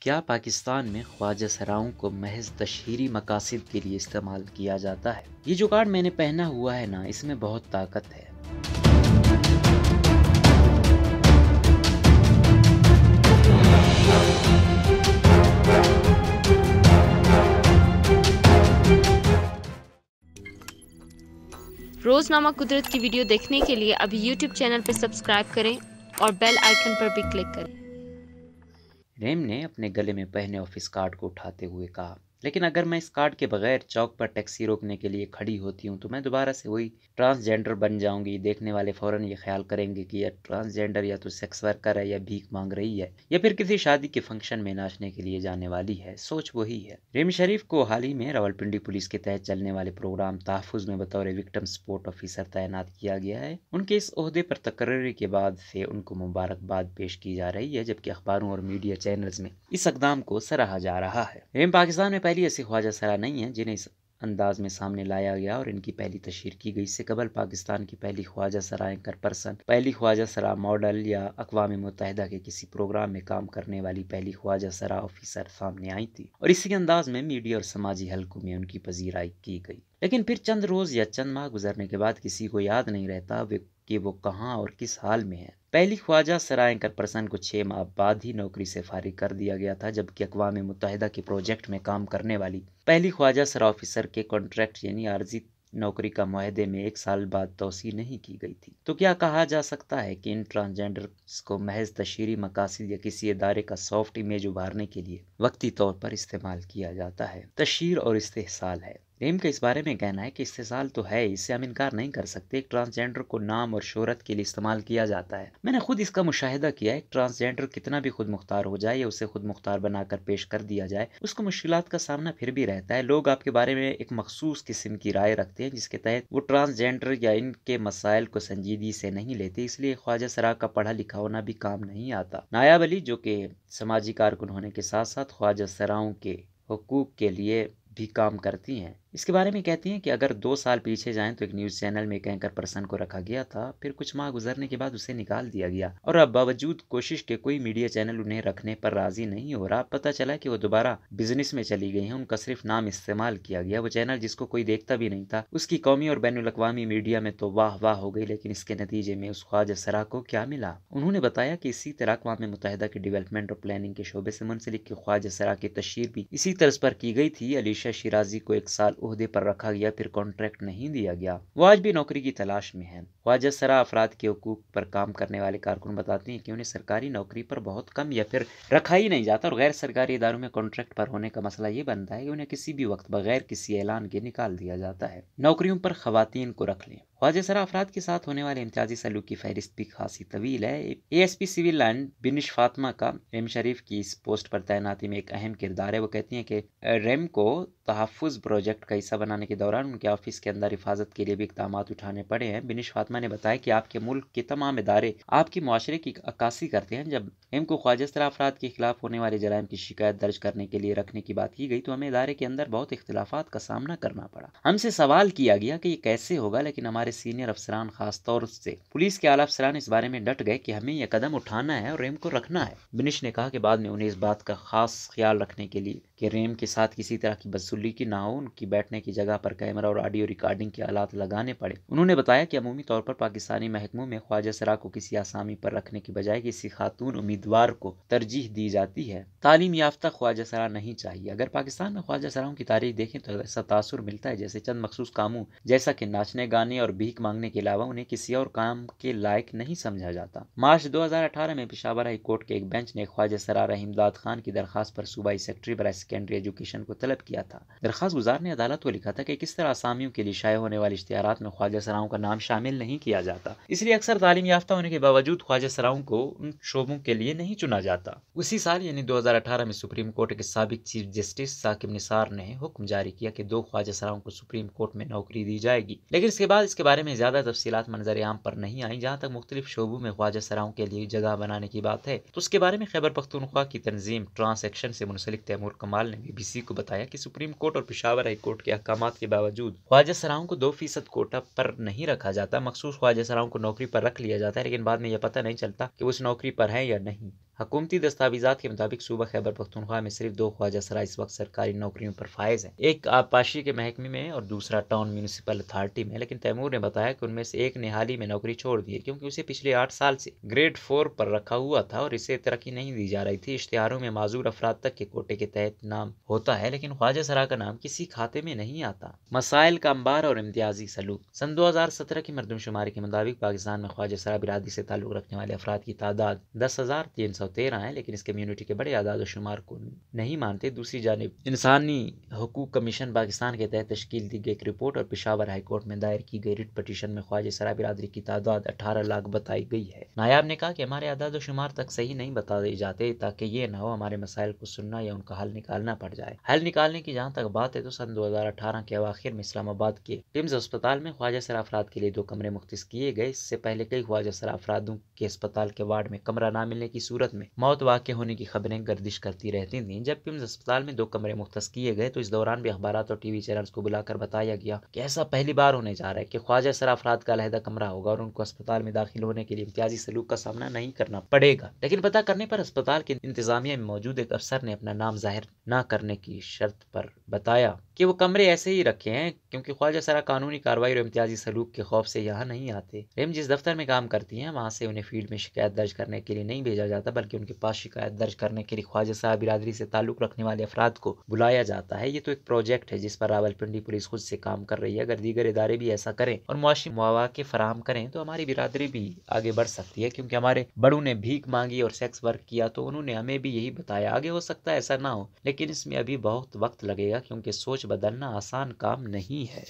کیا پاکستان میں خواجہ سراؤں کو محض تشہیری مقاصد کے لیے استعمال کیا جاتا ہے؟ یہ جو کارڈ میں نے پہنا ہوا ہے نا، اس میں بہت طاقت ہے۔ روزنامہ قدرت کی ویڈیو دیکھنے کے لیے ابھی یوٹیوب چینل پر سبسکرائب کریں اور بیل آئیکن پر بھی کلک کریں۔ ریم نے اپنے گلے میں پہنے آفس کارڈ کو اٹھاتے ہوئے کہا، لیکن اگر میں اس کارڈ کے بغیر چوک پر ٹیکسی روکنے کے لیے کھڑی ہوتی ہوں تو میں دوبارہ سے وہی ٹرانسجینڈر بن جاؤں گی۔ دیکھنے والے فوراً یہ خیال کریں گے کہ یہ ٹرانسجینڈر یا تو سیکس ورکر ہے، یا بھیک مانگ رہی ہے، یا پھر کسی شادی کے فنکشن میں ناچنے کے لیے جانے والی ہے۔ سوچ وہی ہے۔ ریم شریف کو حال ہی میں راولپنڈی پولیس کے تحت چلنے والے پروگرام تحفظ میں بطور وکٹم سپورٹ آفیسر تعینات کیا گیا ہے۔ ان کے اس عہدے پر تقرری کے بعد سے ان کو مبارکباد پیش کی جا رہی ہے، جبکہ اخباروں اور میڈیا چینلز میں اس اقدام کو سراہا جا رہا ہے۔ ریم پاکستان میں پہلی ایسی خواجہ سرا نہیں ہے جنہیں اس انداز میں سامنے لایا گیا اور ان کی پہلی تشہیر کی گئی۔ اس سے قبل پاکستان کی پہلی خواجہ سرا اینکر پرسن، پہلی خواجہ سرا ماڈل یا اقوام متحدہ کے کسی پروگرام میں کام کرنے والی پہلی خواجہ سرا آفیسر سامنے آئی تھی، اور اسی انداز میں میڈیا اور سماجی حلقوں میں ان کی پذیرائی کی گئی۔ لیکن پھر چند روز یا چند ماہ گزرنے کے بعد کسی کو یاد نہیں رہتا کہ وہ کہاں اور کس حال میں ہے۔ پہلی خواجہ سرا اینکر پرسن کو 6 ماہ بعد ہی نوکری سے فارغ کر دیا گیا تھا، جبکہ اقوام متحدہ کے پروجیکٹ میں کام کرنے والی پہلی خواجہ سرا آفیسر کے کانٹریکٹ یعنی عارضی نوکری کا معاہدے میں 1 سال بعد توسیع نہیں کی گئی تھی۔ تو کیا کہا جا سکتا ہے کہ ان ٹرانسجینڈرز کو محض تشہیری مقاصد یا کسی ادارے کا سافٹ امیج ابھارنے کے لیے وقتی طور پر استعمال کیا جاتا ہے؟ تشہیر اور استحصال ہے۔ ریم کا اس بارے میں کہنا ہے کہ استحصال تو ہے، اس سے ہم انکار نہیں کر سکتے۔ ایک ٹرانسجینڈر کو نام اور شہرت کے لیے استعمال کیا جاتا ہے۔ میں نے خود اس کا مشاہدہ کیا ہے۔ ایک ٹرانسجینڈر کتنا بھی خود مختار ہو جائے یا اسے خود مختار بنا کر پیش کر دیا جائے، اس کو مشکلات کا سامنا پھر بھی رہتا ہے۔ لوگ آپ کے بارے میں ایک مخصوص قسم کی رائے رکھتے ہیں جس کے تحت وہ ٹرانسجینڈر یا ان کے مسائل کو سنجیدگی سے نہیں لیتے، اس لیے خواجہ سرا کا پڑھا لکھا ہونا بھی کام نہیں آتا۔ نایاب علی، جو کہ سماجی کارکن ہونے کے ساتھ ساتھ خواجہ سراؤں کے حقوق کے لیے بھی کام کرتی ہیں، اس کے بارے میں کہتی ہیں کہ اگر 2 سال پیچھے جائیں تو ایک نیوز چینل میں ایک اینکر پرسن کو رکھا گیا تھا، پھر کچھ ماہ گزرنے کے بعد اسے نکال دیا گیا، اور اب باوجود کوشش کے کوئی میڈیا چینل انہیں رکھنے پر راضی نہیں ہو رہا۔ پتہ چلا کہ وہ دوبارہ بزنس میں چلی گئی ہیں، ان کا صرف نام استعمال کیا گیا۔ وہ چینل جس کو کوئی دیکھتا بھی نہیں تھا، اس کی قومی اور بین الاقوامی میڈیا میں تو واہ واہ ہو گئی، لیکن اس کے نتیجے میں اس خواجہ سرا کو کیا ملا؟ انہوں نے بتایا کہ اسی طرح اقوام متحدہ کے ڈیولپمنٹ اور پلاننگ کے شعبے سے منسلک کہ خواجہ سرا کی تشہیر بھی اسی طرز پر کی گئی تھی۔ علیشہ شیرازی کو 1 سال عہدے پر رکھا گیا، پھر کانٹریکٹ نہیں دیا گیا۔ وہ آج بھی نوکری کی تلاش میں ہے۔ خواجہ سرا افراد کے حقوق پر کام کرنے والے کارکن بتاتے ہیں کہ انہیں سرکاری نوکری پر بہت کم یا پھر رکھا ہی نہیں جاتا، اور غیر سرکاری اداروں میں کانٹریکٹ پر ہونے کا مسئلہ یہ بنتا ہے کہ انہیں کسی بھی وقت بغیر کسی اعلان کے نکال دیا جاتا ہے۔ نوکریوں پر خواتین کو رکھ لیں۔ خواجہ سرا افراد کے ساتھ ہونے والے امتیازی سلوک کی فہرست بھی خاصی طویل ہے۔ A S P civil line بنش فاطمہ کا ریم شریف کی اس پوسٹ پر تعیناتی میں ایک اہم کردار ہے۔ وہ کہتی ہیں کہ ریم کو تحفظ پروجیکٹ کا حصہ بنانے کے دوران ان کے آفس کے اندر حفاظت کے لیے بھی اقدامات اٹھانے پڑے ہیں۔ بنش فاطمہ نے بتایا کہ آپ کے ملک کے تمام ادارے آپ کے معاشرے کی عکاسی کرتے ہیں۔ جب ریم کو خواجہ سرا افراد کے خلاف ہونے والے جرائم کی شکایت درج کرنے کے لیے رکھنے کی بات کی گئی تو ہمیں ادارے کے اندر بہت اختلافات کا سامنا کرنا پڑا۔ ہم سے سوال کیا گیا کہ یہ کیسے ہوگا، لیکن ہمارے سینئر افسران، خاص طور سے پولیس کے اعلیٰ افسران، اس بارے میں ڈٹ گئے کہ ہمیں یہ قدم اٹھانا ہے اور ریم کو رکھنا ہے۔ بنش نے کہا کہ بعد میں انہیں اس بات کا خاص خیال رکھنے کے لیے کہ ریم کے ساتھ کسی طرح کی بدسلوکی نہ ہو، ان کی بیٹھنے کی جگہ پر کیمرہ اور آڈیو ریکارڈنگ کے آلات لگانے پڑے۔ انہوں نے بتایا کہ عمومی طور پر پاکستانی محکموں میں خواجہ سرا کو کسی آسامی پر رکھنے کی بجائے کسی خاتون امیدوار کو ترجیح دی جاتی ہے۔ تعلیم یافتہ خواجہ سرا نہیں چاہیے۔ اگر پاکستان میں خواجہ سراؤں کی تاریخ دیکھیں تو ایسا تاثر ملتا ہے جیسے چند مخصوص کاموں جیسا کہ ناچنے گانے اور بھیک مانگنے کے علاوہ انہیں کسی اور کام کے لائق نہیں سمجھا جاتا۔ مارچ 2018 میں پشاور ہائی کورٹ کے ایک بینچ نے خواجہ سرا رحیم داد خان کی درخواست پر صوبائی سیکرٹری برائے سیکنڈری ایجوکیشن کو طلب کیا تھا۔ درخواست گزار نے عدالت کو لکھا تھا کہ کس طرح اسامیوں کے لیے شائع ہونے والے اشتہارات میں خواجہ سراؤں کا نام شامل نہیں کیا جاتا، اس لیے اکثر تعلیم یافتہ ہونے کے باوجود خواجہ سراؤں کو ان شعبوں کے لیے نہیں چنا جاتا۔ اسی سال یعنی 2018 میں سپریم کورٹ کے سابق چیف جسٹس ثاقب نثار نے حکم جاری کیا کہ 2 خواجہ سراؤں کو سپریم کورٹ میں نوکری دی جائے گی، لیکن اس کے بعد اس کے بارے میں زیادہ تفصیلات منظر عام پر نہیں آئیں۔ جہاں تک مختلف شعبوں میں خواجہ سراؤں کے لیے جگہ بنانے کی بات ہے تو اس کے بارے میں خیبر پختونخوا کی تنظیم ٹرانس ایکشن سے منسلک تیمور کمال نے BBC کو بتایا کہ سپریم کورٹ اور پشاور ہائی کورٹ کے احکامات کے باوجود خواجہ سراؤں کو 2% کوٹا پر نہیں رکھا جاتا۔ مخصوص خواجہ سراؤں کو نوکری پر رکھ لیا جاتا ہے، لیکن بعد میں یہ پتہ نہیں چلتا کہ وہ اس نوکری پر ہے یا نہیں۔ حکومتی دستاویزات کے مطابق صوبہ خیبر پختونخوا میں صرف 2 خواجہ سرا اس وقت سرکاری نوکریوں پر فائز ہیں، ایک آبپاشی کے محکمے میں اور دوسرا ٹاؤن میونسپل اتھارٹی میں، لیکن تیمور نے بتایا کہ ان میں سے ایک نے حال ہی میں نوکری چھوڑ دی ہے کیونکہ اسے پچھلے 8 سال سے گریڈ 4 پر رکھا ہوا تھا اور اسے ترقی نہیں دی جا رہی تھی۔ اشتہاروں میں معذور افراد تک کے کوٹے کے تحت نام ہوتا ہے لیکن خواجہ سرا کا نام کسی کھاتے میں نہیں آتا۔ مسائل کا انبار اور امتیازی سلوک۔ سن 2017 کی مردم شماری کے مطابق پاکستان میں خواجہ سرا برادری سے تعلق رکھنے والے افراد کی تعداد 10,313 ہے، لیکن اس کمیونٹی کے بڑے اعداد و شمار کو نہیں مانتے۔ دوسری جانب انسانی حقوق کمیشن پاکستان کے تحت تشکیل دی گئی ایک رپورٹ اور پشاور ہائی کورٹ میں دائر کی گئی ریٹ پٹیشن میں خواجہ سرا برادری کی تعداد 18 لاکھ بتائی گئی ہے۔ نائب نے کہا کہ ہمارے اعداد و شمار تک صحیح نہیں بتائے جاتے تاکہ یہ نہ ہو ہمارے مسائل کو سننا یا ان کا حل نکالنا پڑ جائے۔ حل نکالنے کی جہاں تک بات ہے تو سن 2018 کے اواخر میں اسلام آباد کے ٹمز اسپتال میں خواجہ سرا افراد کے لیے 2 کمرے مختص کیے گئے۔ اس سے پہلے کئی خواجہ سرا افرادوں کے اسپتال کے وارڈ میں کمرہ نہ ملنے کی صورت میں موت واقع ہونے کی خبریں گردش کرتی رہتی تھیں۔ جب ٹمز اسپتال میں 2 کمرے مختص کیے گئے تو اس دوران بھی اخبارات اور ٹی وی چینلز کو بلا کر بتایا گیا کہ ایسا پہلی بار ہونے جا رہا ہے کہ خواجہ سرا افراد کا علیحدہ کمرہ ہوگا اور ان کو اسپتال میں داخل ہونے کے لیے امتیازی سلوک کا سامنا نہیں کرنا پڑے گا۔ لیکن پتہ کرنے پر اسپتال کے انتظامیہ میں موجود ایک افسر نے اپنا نام ظاہر نہ کرنے کی شرط پر بتایا کہ وہ کمرے ایسے ہی رکھے ہیں کیونکہ خواجہ سرا قانونی کارروائی اور امتیازی سلوک کے خوف سے یہاں نہیں آتے۔ ریم جس دفتر میں کام کرتی ہیں وہاں سے انہیں فیلڈ میں شکایت درج کرنے کے لیے نہیں بھیجا جاتا بلکہ ان کے پاس شکایت درج کرنے کے لیے خواجہ سرا برادری سے تعلق رکھنے والے افراد کو بلایا جاتا ہے۔ یہ تو ایک پروجیکٹ ہے جس پر راولپنڈی پولیس خود سے کام کر رہی ہے۔ اگر دیگر ادارے بھی ایسا کریں اور معاشی مواقع فراہم کریں تو ہماری برادری بھی آگے بڑھ سکتی ہے، کیونکہ ہمارے بڑوں نے بھیک مانگی اور سیکس ورک کیا تو انہوں نے ہمیں بھی یہی بتایا۔ آگے ہو سکتا ہے ایسا نہ ہو لیکن اس میں ابھی بہت وقت لگے گا کیونکہ سوچ بدلنا آسان کام نہیں ہے۔